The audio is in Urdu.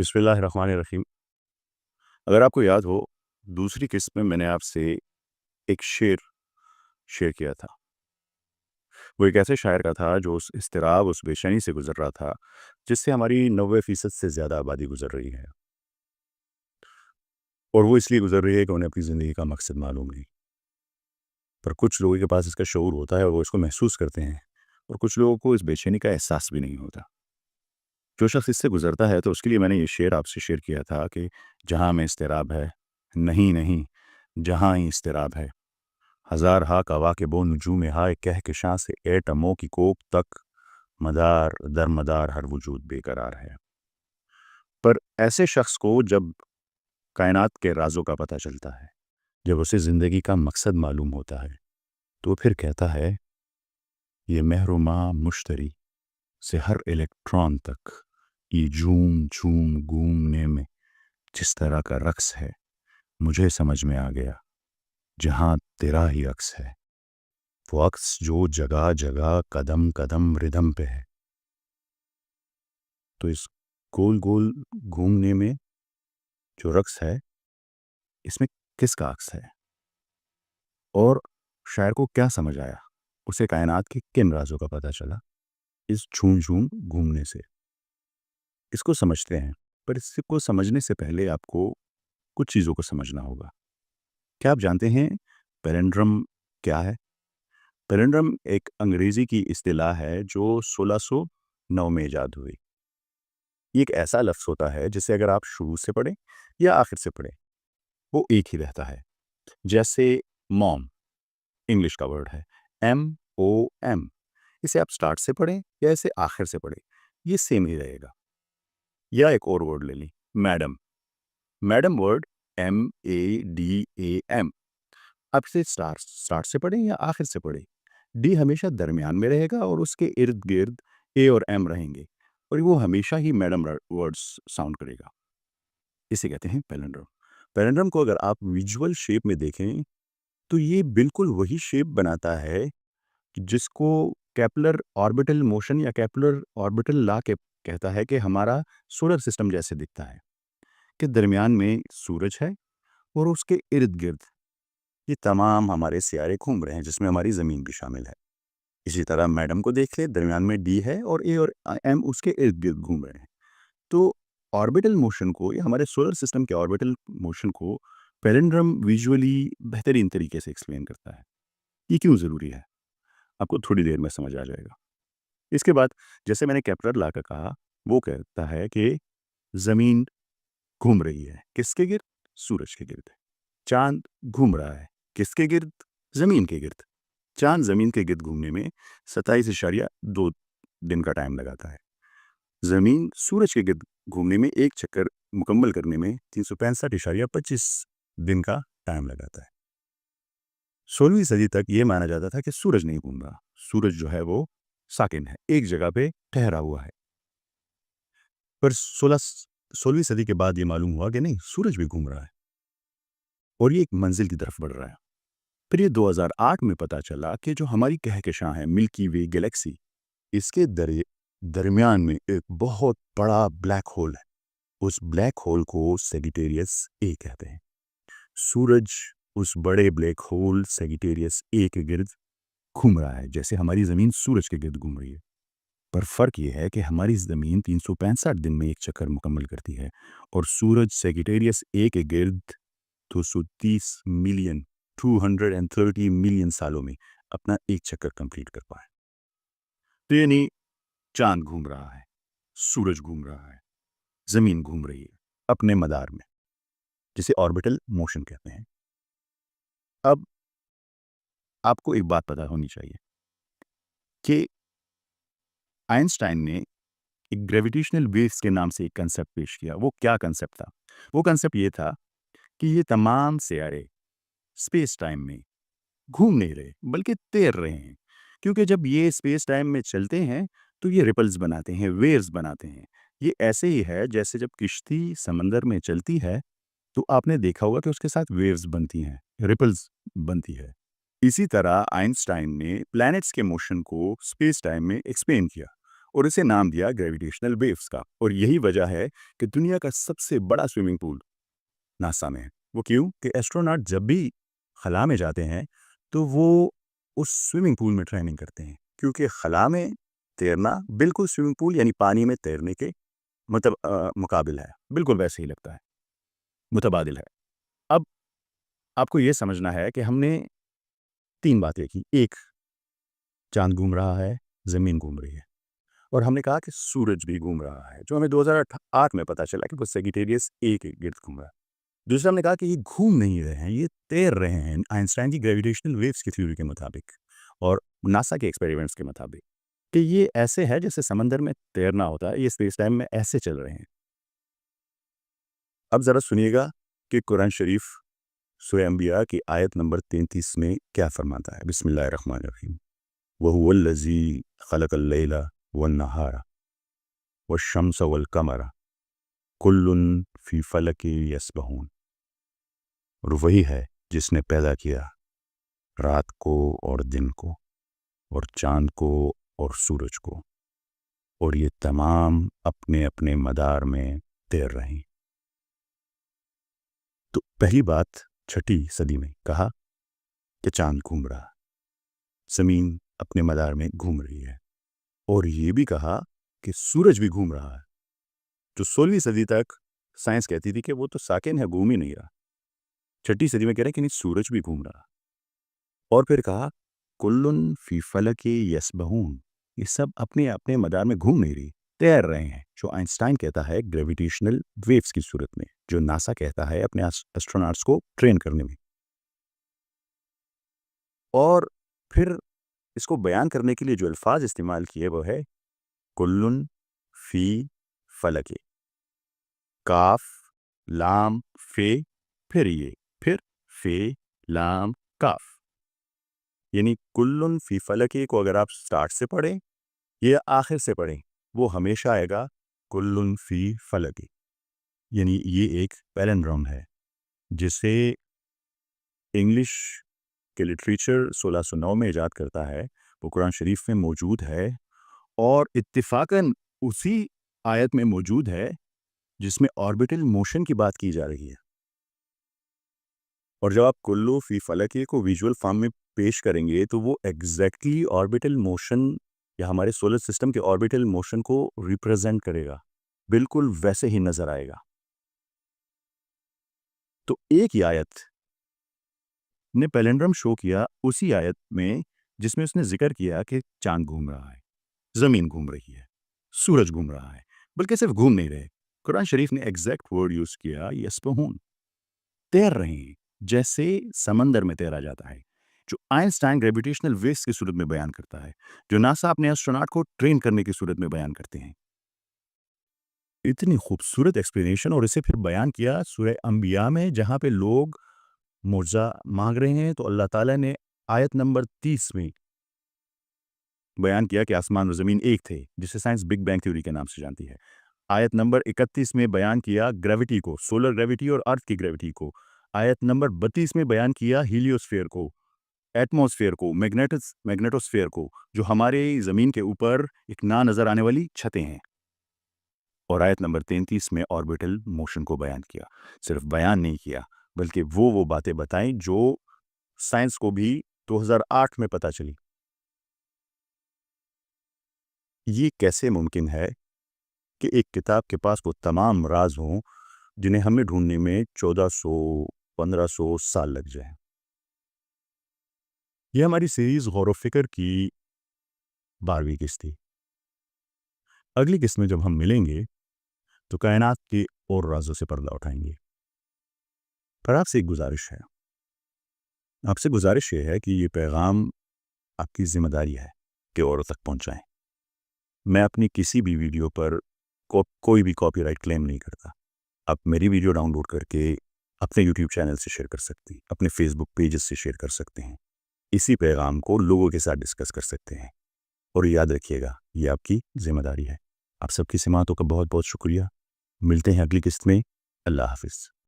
بسم اللہ الرحمن الرحیم۔ اگر آپ کو یاد ہو، دوسری قسط میں نے آپ سے ایک شعر شیئر کیا تھا۔ وہ ایک ایسے شاعر کا تھا جو اس اضطراب، اس بے چینی سے گزر رہا تھا جس سے ہماری 90% سے زیادہ آبادی گزر رہی ہے، اور وہ اس لیے گزر رہی ہے کہ انہیں اپنی زندگی کا مقصد معلوم نہیں۔ پر کچھ لوگوں کے پاس اس کا شعور ہوتا ہے اور وہ اس کو محسوس کرتے ہیں، اور کچھ لوگوں کو اس بے چینی کا احساس بھی نہیں ہوتا۔ جو شخص اس سے گزرتا ہے تو اس کے لیے میں نے یہ شعر آپ سے شیئر کیا تھا کہ جہاں میں اضطراب ہے، نہیں نہیں، جہاں ہی اضطراب ہے، ہزار ہا کواکب و نجوم ہائے کہکشاں سے ایٹموں کی کوک تک، مدار در مدار ہر وجود بے قرار ہے۔ پر ایسے شخص کو جب کائنات کے رازوں کا پتہ چلتا ہے، جب اسے زندگی کا مقصد معلوم ہوتا ہے، تو پھر کہتا ہے یہ مہر و ماہ مشتری سے ہر الیکٹران تک، یہ جھوم جھوم گھومنے میں جس طرح کا رقص ہے، مجھے سمجھ میں آ گیا جہاں تیرا ہی عکس ہے، وہ عکس جو جگہ جگہ قدم قدم ردم پہ ہے۔ تو اس گول گول گھومنے میں جو رقص ہے، اس میں کس کا عکس ہے؟ اور شاعر کو کیا سمجھ آیا؟ اسے کائنات کے کن رازوں کا پتہ چلا اس جھوم جھوم گھومنے سے؟ اس کو سمجھتے ہیں، پر اس کو سمجھنے سے پہلے آپ کو کچھ چیزوں کو سمجھنا ہوگا۔ کیا آپ جانتے ہیں پیلنڈرم کیا ہے؟ پیلنڈرم ایک انگریزی کی اصطلاح ہے جو 1609 میں ایجاد ہوئی۔ یہ ایک ایسا لفظ ہوتا ہے جسے اگر آپ شروع سے پڑھیں یا آخر سے پڑھیں، وہ ایک ہی رہتا ہے۔ جیسے موم انگلش کا ورڈ ہے MOM، اسے آپ سٹارٹ سے پڑھیں یا اسے آخر سے پڑھیں، یہ سیم ہی رہے گا۔ یا ایک اور ورڈ لے لیں، میڈم، میڈم ورڈ MADAM، آپ اسے سٹارٹ سے پڑھیں یا آخر سے پڑھیں، ڈی ہمیشہ درمیان میں رہے گا اور اس کے ارد گرد اے اور ایم رہیں گے، اور وہ ہمیشہ ہی میڈم ورڈز ساؤنڈ کرے گا۔ اسے کہتے ہیں پیلنڈرم۔ پیلنڈرم کو اگر آپ ویژول شیپ میں دیکھیں تو یہ بالکل وہی شیپ بناتا ہے جس کو کیپلر آربیٹل موشن یا کیپلر آربیٹل لا کے کہتا ہے کہ ہمارا سولر سسٹم جیسے دکھتا ہے، کہ درمیان میں سورج ہے اور اس کے ارد گرد یہ تمام ہمارے سیارے گھوم رہے ہیں، جس میں ہماری زمین بھی شامل ہے۔ اسی طرح میڈم کو دیکھ لیں، درمیان میں ڈی ہے اور اے اور ایم اس کے ارد گرد گھوم رہے ہیں۔ تو آربیٹل موشن کو، یا ہمارے سولر سسٹم کے آربیٹل موشن کو، پیلنڈرم ویژولی بہترین طریقے سے ایکسپلین کرتا ہے۔ یہ کیوں ضروری ہے آپ کو تھوڑی دیر میں سمجھ آ جائے گا۔ اس کے بعد جیسے میں نے کیپلر لا کر کہا، وہ کہتا ہے کہ زمین گھوم رہی ہے کس کے گرد؟ سورج کے گرد۔ چاند گھوم رہا ہے کس کے گرد؟ زمین کے گرد۔ چاند زمین کے گرد گھومنے میں 27.2 دن کا ٹائم لگاتا ہے۔ زمین سورج کے گرد گھومنے میں ایک چکر مکمل کرنے میں 365.25 دن کا ٹائم لگاتا ہے۔ 16ویں صدی تک یہ مانا جاتا تھا کہ سورج نہیں گھوم رہا، سورج جو ہے وہ ساکن ہے، ایک جگہ پہ ٹھہرا ہوا ہے۔ پر 16ویں صدی کے بعد یہ معلوم ہوا کہ نہیں، سورج بھی گھوم رہا ہے اور یہ ایک منزل کی طرف بڑھ رہا ہے۔ پھر یہ 2008 میں پتا چلا کہ جو ہماری کہکشاں ہے، ملکی وے گلیکسی، اس کے درمیان میں ایک بہت بڑا بلیک ہول ہے۔ اس بلیک ہول کو سیگیٹیریس اے کہتے ہیں۔ سورج اس بڑے بلیک ہول سیگیٹیریس اے کے گرد گھوم رہا ہے، جیسے ہماری زمین سورج کے گرد گھوم رہی ہے۔ پر فرق یہ ہے کہ ہماری زمین 365 دن میں ایک چکر مکمل کرتی ہے، اور سورج سیگیٹیریس اے کے گرد 230 ملین سالوں میں اپنا ایک چکر کمپلیٹ کر پائے۔ تو یعنی چاند گھوم رہا ہے، سورج گھوم رہا ہے، زمین گھوم رہی ہے اپنے مدار میں، جسے آربیٹل موشن کہتے ہیں۔ اب آپ کو ایک بات پتہ ہونی چاہیے کہ آئنسٹائن نے ایک گریویٹیشنل ویوز کے نام سے ایک کنسپٹ پیش کیا۔ وہ کیا کنسپٹ تھا؟ وہ کنسپٹ یہ تھا کہ یہ تمام سیارے اسپیس ٹائم میں گھوم نہیں رہے بلکہ تیر رہے ہیں، کیونکہ جب یہ اسپیس ٹائم میں چلتے ہیں تو یہ ریپلز بناتے ہیں، ویوز بناتے ہیں۔ یہ ایسے ہی ہے جیسے جب کشتی سمندر میں چلتی ہے تو آپ نے دیکھا ہوگا کہ اس کے ساتھ ویوز بنتی ہیں، ریپلز بنتی ہے۔ اسی طرح آئنسٹائن نے پلانٹس کے موشن کو اسپیس ٹائم میں ایکسپلین کیا۔ اور اسے نام دیا گریویٹیشنل ویوز کا. اور یہی وجہ ہے کہ دنیا کا سب سے بڑا سوئمنگ پول ناسا میں ہے. وہ کیوں کہ ایسٹروناٹ جب بھی خلا میں جاتے ہیں تو وہ اس سوئمنگ پول میں ٹریننگ کرتے ہیں, کیونکہ خلا میں تیرنا بالکل سوئمنگ پول یعنی پانی میں تیرنے کے مقابل ہے, بالکل ویسے ہی لگتا ہے, متبادل ہے. اب آپ کو یہ سمجھنا ہے کہ ہم نے 3 باتیں کی. ایک, چاند گھوم رہا ہے, زمین گھوم رہی ہے, اور ہم نے کہا کہ سورج بھی گھوم رہا ہے, جو ہمیں 2008 میں پتا چلا کہ وہ سیگیٹیریس اے کے گرد گھوم رہا ہے. دوسرا ہم نے کہا کہ یہ گھوم نہیں رہے ہیں, یہ تیر رہے ہیں آئنسٹائن کی گریویٹیشنل ویوز کی تھیوری کے مطابق اور ناسا کے ایکسپیریمنٹس کے مطابق, کہ یہ ایسے ہے جیسے سمندر میں تیرنا ہوتا ہے, یہ اسپیس ٹائم میں ایسے چل رہے ہیں. اب ذرا سنیے گا کہ قرآن شریف سورہ انبیاء کی آیت نمبر 33 میں کیا فرماتا ہے. بسم اللہ الرحمن الرحیم. وَهُوَ الَّذِي خَلَقَ اللَّيْلَ وَالنَّهَارَ وَالشَّمْسَ وَالْقَمَرَ كُلٌّ فِي فَلَكٍ يَسْبَحُونَ. اور وہی ہے جس نے پیدا کیا رات کو اور دن کو اور چاند کو اور سورج کو, اور یہ تمام اپنے اپنے مدار میں تیر رہے ہیں. تو پہلی بات 6 صدی میں کہا کہ چاند گھوم رہا, زمین اپنے مدار میں گھوم رہی ہے, اور یہ بھی کہا کہ سورج بھی گھوم رہا ہے, جو 16ویں صدی تک سائنس کہتی تھی کہ وہ تو ساکن ہے, گھوم ہی نہیں رہا. 6 صدی میں کہہ رہے ہیں کہ نہیں, سورج بھی گھوم رہا. اور پھر کہا کلن فی فلک یسبحون, یہ سب اپنے اپنے مدار میں گھوم نہیں رہی, تیر رہے ہیں, جو آئنسٹائن کہتا ہے گریویٹیشنل ویوز کی صورت میں, جو ناسا کہتا ہے اپنے ایسٹروناٹس کو ٹرین کرنے میں. اور پھر اس کو بیان کرنے کے لیے جو الفاظ استعمال کیے وہ ہے کلن فی فلک, کاف لام فے, پھر فے لام کاف, یعنی کلن فی فلک کو اگر آپ سٹارٹ سے پڑھیں یا آخر سے پڑھیں وہ ہمیشہ آئے گا کلن فی فلک. یعنی یہ ایک پیلنڈروم ہے جسے انگلش کے لٹریچر 1609 میں ایجاد کرتا ہے, وہ قرآن شریف میں موجود ہے, اور اتفاقاً اسی آیت میں موجود ہے جس میں آربیٹل موشن کی بات کی جا رہی ہے. اور جب آپ کلو فی فلکی کو ویژول فارم میں پیش کریں گے تو وہ ایگزیکٹلی آربیٹل موشن یا ہمارے سولر سسٹم کے آربیٹل موشن کو ریپرزینٹ کرے گا, بالکل ویسے ہی نظر آئے گا. تو ایک ہی آیت نے پیلنڈرم شو کیا اسی آیت میں جس میں اس نے ذکر کیا کہ چاند گھوم رہا ہے, زمین گھوم رہی ہے, سورج گھوم رہا ہے, بلکہ صرف گھوم نہیں رہے. قرآن شریف نے ایگزیکٹ ورڈ یوز کیا یسبحون, تیر رہے ہیں جیسے سمندر میں تیرا جاتا ہے, جو آئنسٹائن گریویٹیشنل ویوز کی صورت میں بیان کرتا ہے, جو ناسا اپنے ایسٹروناٹ کو ٹرین کرنے کی صورت میں بیان کرتے ہیں. اتنی خوبصورت ایکسپلینیشن, اور اسے پھر بیان کیا سورہ انبیاء میں جہاں پہ لوگ معجزہ مانگ رہے ہیں, تو اللہ تعالیٰ نے آیت نمبر 30 میں بیان کیا کہ آسمان و زمین ایک تھے, جسے سائنس بگ بینگ تھیوری کے نام سے جانتی ہے. آیت نمبر 31 میں بیان کیا گریوٹی کو, سولر گریوٹی اور ارتھ کی گریوٹی کو. آیت نمبر 32 میں بیان کیا ہیلیوسفیئر کو, ایٹماسفیئر کو, میگنیٹوسفیئر کو, جو ہمارے زمین کے اوپر ایک نہ نظر آنے والی چھتیں ہیں. اور آیت نمبر 33 میں آربیٹل موشن کو بیان کیا. صرف بیان نہیں کیا بلکہ وہ باتیں بتائیں جو سائنس کو بھی 2008 میں پتہ چلی. یہ کیسے ممکن ہے کہ ایک کتاب کے پاس وہ تمام راز ہوں جنہیں ہمیں ڈھونڈنے میں 1400-1500 سال لگ جائیں. یہ ہماری سیریز غور و فکر کی 12ویں قسط تھی. اگلی قسط میں جب ہم ملیں گے تو کائنات کے اور رازوں سے پردہ اٹھائیں گے. پر آپ سے ایک گزارش ہے, آپ سے گزارش یہ ہے کہ یہ پیغام آپ کی ذمہ داری ہے کہ اوروں تک پہنچائیں. میں اپنی کسی بھی ویڈیو پر کوئی بھی کاپی رائٹ کلیم نہیں کرتا. آپ میری ویڈیو ڈاؤن لوڈ کر کے اپنے یوٹیوب چینل سے شیئر کر سکتے ہیں, اپنے فیس بک پیجز سے شیئر کر سکتے ہیں, اسی پیغام کو لوگوں کے ساتھ ڈسکس کر سکتے ہیں. اور یاد رکھیے گا یہ آپ کی ذمہ داری ہے. آپ سب کی سماعتوں کا بہت بہت شکریہ. ملتے ہیں اگلی قسط میں. اللہ حافظ.